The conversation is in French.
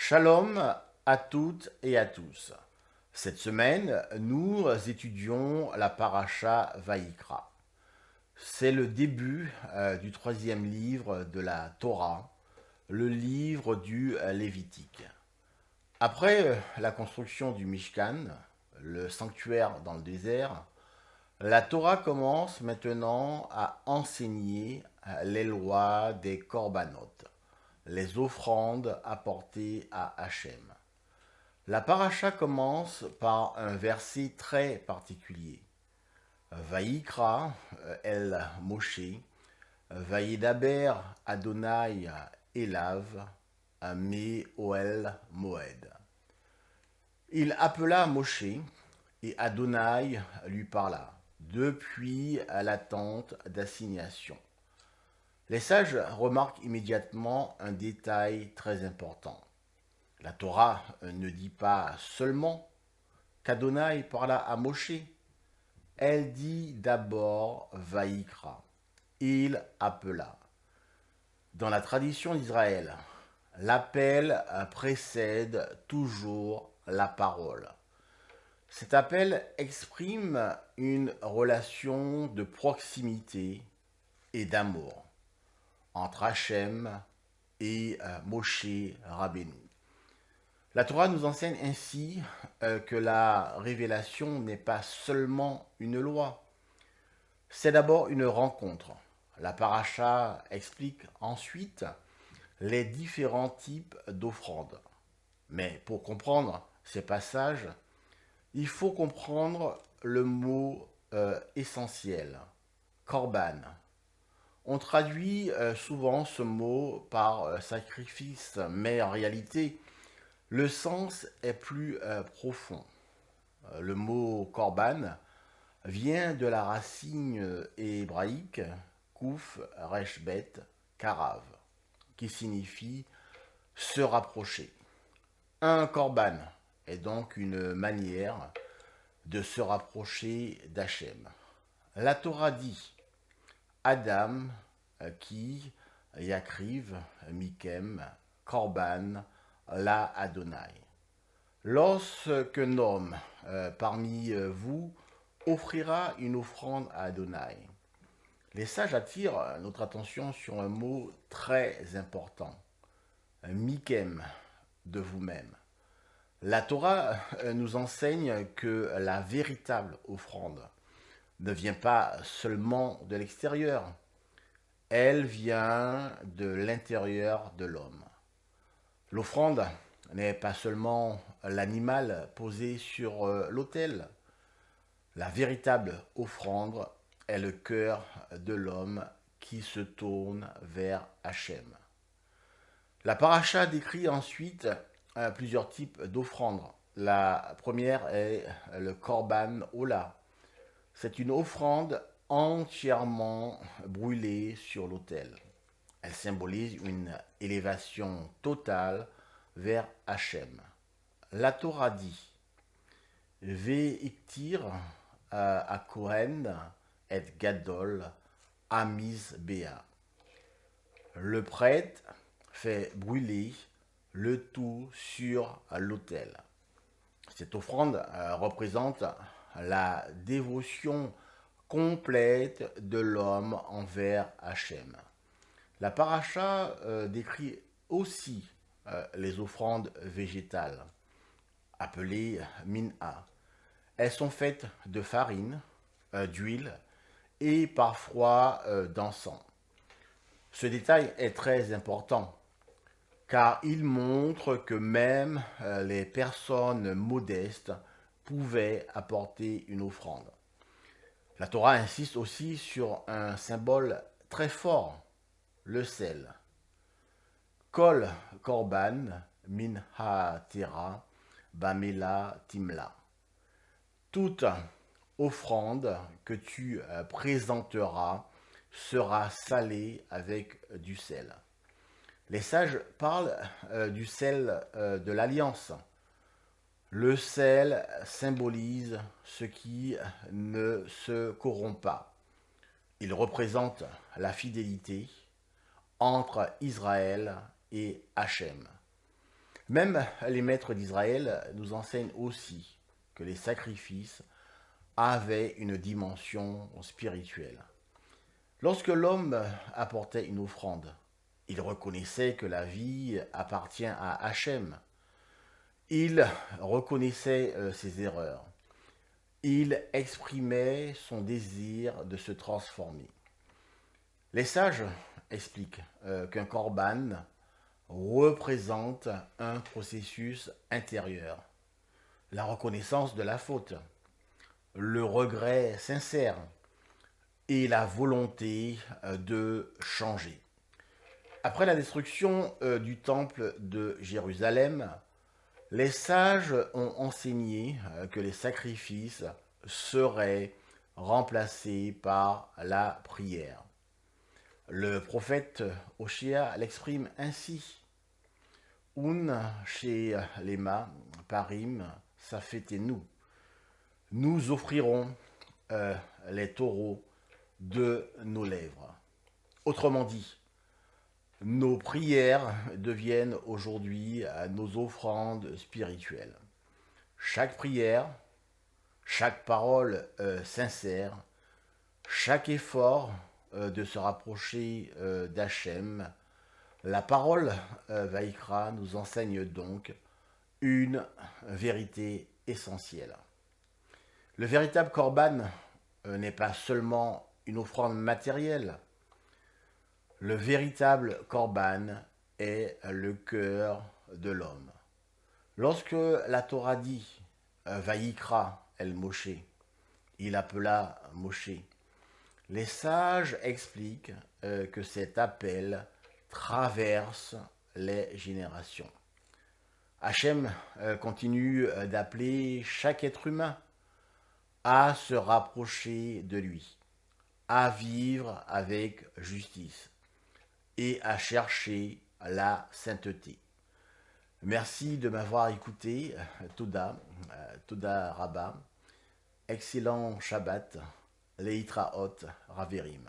Shalom à toutes et à tous. Cette semaine, nous étudions la paracha Vaïkra. C'est le début du troisième livre de la Torah, le livre du Lévitique. Après la construction du Mishkan, le sanctuaire dans le désert, la Torah commence maintenant à enseigner les lois des korbanot, les offrandes apportées à Hachem. La paracha commence par un verset très particulier. Vaïkra el Moshe, Vaïdaber Adonai Elav, me Oel Moed. Il appela Moshe et Adonai lui parla depuis la tente d'assignation. Les sages remarquent immédiatement un détail très important. La Torah ne dit pas seulement qu'Adonai parla à Moshe, elle dit d'abord Vaïkra. Il appela. Dans la tradition d'Israël, l'appel précède toujours la parole. Cet appel exprime une relation de proximité et d'amour entre Hachem et Moshe Rabbeinu. La Torah nous enseigne ainsi que la révélation n'est pas seulement une loi, c'est d'abord une rencontre. La paracha explique ensuite les différents types d'offrandes. Mais pour comprendre ces passages, il faut comprendre le mot essentiel, korban. On traduit souvent ce mot par sacrifice, mais en réalité, le sens est plus profond. Le mot korban vient de la racine hébraïque kouf reshbet karav, qui signifie se rapprocher. Un korban est donc une manière de se rapprocher d'Hachem. La Torah dit Adam qui yakriv mikem korban la Adonai. Lorsqu'un homme parmi vous offrira une offrande à Adonai, les sages attirent notre attention sur un mot très important, mikem, de vous-même. La Torah nous enseigne que la véritable offrande ne vient pas seulement de l'extérieur, elle vient de l'intérieur de l'homme. L'offrande n'est pas seulement l'animal posé sur l'autel. La véritable offrande est le cœur de l'homme qui se tourne vers Hachem. La paracha décrit ensuite plusieurs types d'offrandes. La première est le korban ola. C'est une offrande entièrement brûlée sur l'autel. Elle symbolise une élévation totale vers Hachem. La Torah dit Ve'iktir à Kohen et Gadol Amiz Bea. Le prêtre fait brûler le tout sur l'autel. Cette offrande représente la dévotion complète de l'homme envers Hachem. La paracha décrit aussi les offrandes végétales, appelées min'a. Elles sont faites de farine, d'huile et parfois d'encens. Ce détail est très important car il montre que même les personnes modestes pouvaient apporter une offrande. La Torah insiste aussi sur un symbole très fort, le sel. Kol korban min ha-tera bamela timla. Toute offrande que tu présenteras sera salée avec du sel. Les sages parlent du sel de l'alliance. Le sel symbolise ce qui ne se corrompt pas. Il représente la fidélité entre Israël et Hachem. Même les maîtres d'Israël nous enseignent aussi que les sacrifices avaient une dimension spirituelle. Lorsque l'homme apportait une offrande, il reconnaissait que la vie appartient à Hachem. Il reconnaissait ses erreurs. Il exprimait son désir de se transformer. Les sages expliquent qu'un korban représente un processus intérieur, la reconnaissance de la faute, le regret sincère et la volonté de changer. Après la destruction du temple de Jérusalem, les sages ont enseigné que les sacrifices seraient remplacés par la prière. Le prophète Oshéa l'exprime ainsi. Un chez Lema, Parim, Safetenu. Nous offrirons les taureaux de nos lèvres. Autrement dit, nos prières deviennent aujourd'hui nos offrandes spirituelles. Chaque prière, chaque parole sincère, chaque effort de se rapprocher d'Hachem, la parole Vaïkra nous enseigne donc une vérité essentielle. Le véritable korban n'est pas seulement une offrande matérielle. Le véritable korban est le cœur de l'homme. Lorsque la Torah dit Vaïkra el Moshe, il appela Moshe, les sages expliquent que cet appel traverse les générations. Hachem continue d'appeler chaque être humain à se rapprocher de lui, à vivre avec justice et à chercher la sainteté. Merci de m'avoir écouté. Toda Rabba. Excellent Shabbat. Leitraot Raverim.